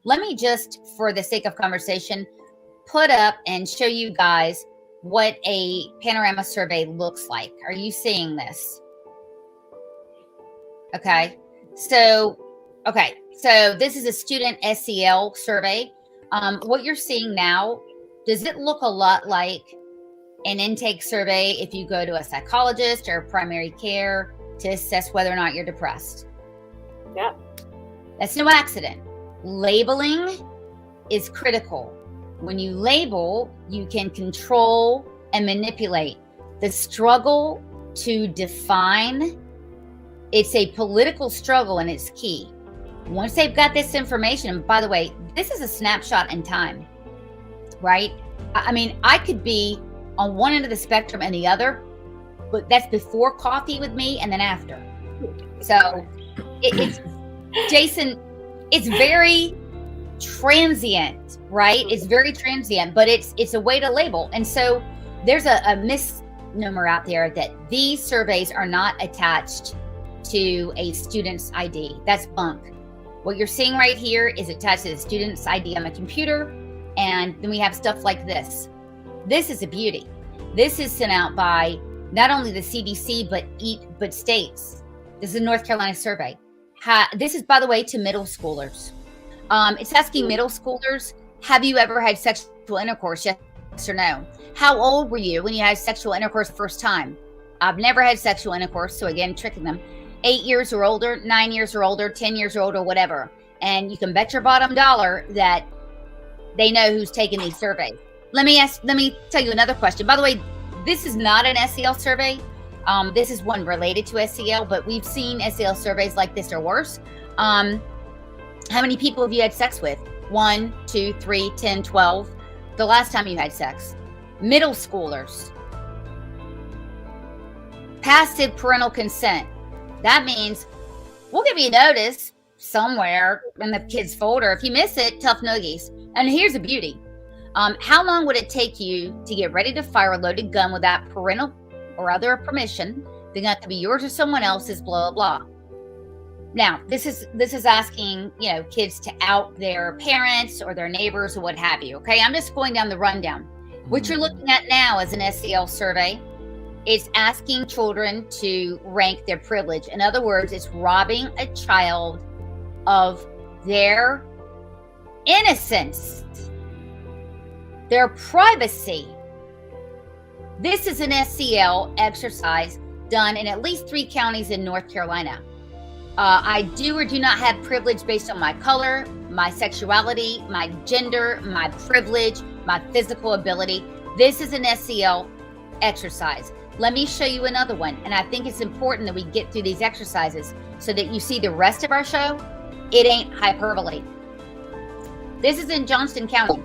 Let me just, for the sake of conversation, put up and show you guys what a panorama survey looks like. Are you seeing this? Okay. So this is a student SEL survey. What you're seeing now, does it look a lot like an intake survey if you go to a psychologist or primary care to assess whether or not you're depressed? Yeah. That's no accident. Labeling is critical. When you label, you can control and manipulate. The struggle to define, it's a political struggle, and it's key. Once they've got this information, and by the way, this is a snapshot in time, right? I mean, I could be on one end of the spectrum and the other, but that's before coffee with me and then after. So it's Jason, it's very transient, right? It's very transient, but it's a way to label. And so there's a misnomer out there that these surveys are not attached to a student's ID. That's bunk. What you're seeing right here is attached to the student's ID on the computer. And then we have stuff like this. This is a beauty. This is sent out by not only the CDC, but states. This is a North Carolina survey. This is, by the way, to middle schoolers. It's asking middle schoolers, have you ever had sexual intercourse? Yes or no? How old were you when you had sexual intercourse first time? I've never had sexual intercourse. So again, tricking them. 8 years or older, 9 years or older, 10 years or older, whatever. And you can bet your bottom dollar that they know who's taking these surveys. Let me tell you another question. By the way, this is not an SEL survey. This is one related to SEL, but we've seen SEL surveys like this or worse. How many people have you had sex with? 1, 2, 3, 10, 12. The last time you had sex. Middle schoolers. Passive parental consent. That means we'll give you notice somewhere in the kid's folder. If you miss it, tough noogies. And here's a beauty. How long would it take you to get ready to fire a loaded gun without parental or other permission? Then that could be yours or someone else's, blah, blah, blah. Now, this is asking, kids to out their parents or their neighbors or what have you. Okay, I'm just going down the rundown. What you're looking at now is an SEL survey. It's asking children to rank their privilege. In other words, it's robbing a child of their innocence, their privacy. This is an SEL exercise done in at least 3 counties in North Carolina. I do or do not have privilege based on my color, my sexuality, my gender, my privilege, my physical ability. This is an SEL exercise. Let me show you another one. And I think it's important that we get through these exercises so that you see the rest of our show. It ain't hyperbole. This is in Johnston County,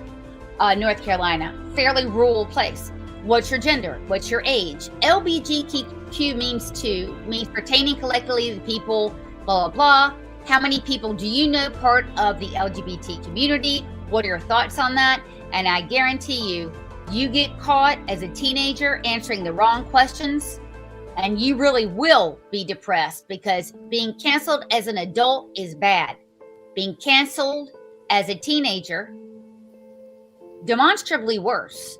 North Carolina, fairly rural place. What's your gender? What's your age? LBGTQ means pertaining collectively to people, blah, blah, blah. How many people do you know part of the LGBT community? What are your thoughts on that? And I guarantee you get caught as a teenager answering the wrong questions, and you really will be depressed, because being canceled as an adult is bad. Being canceled as a teenager, demonstrably worse.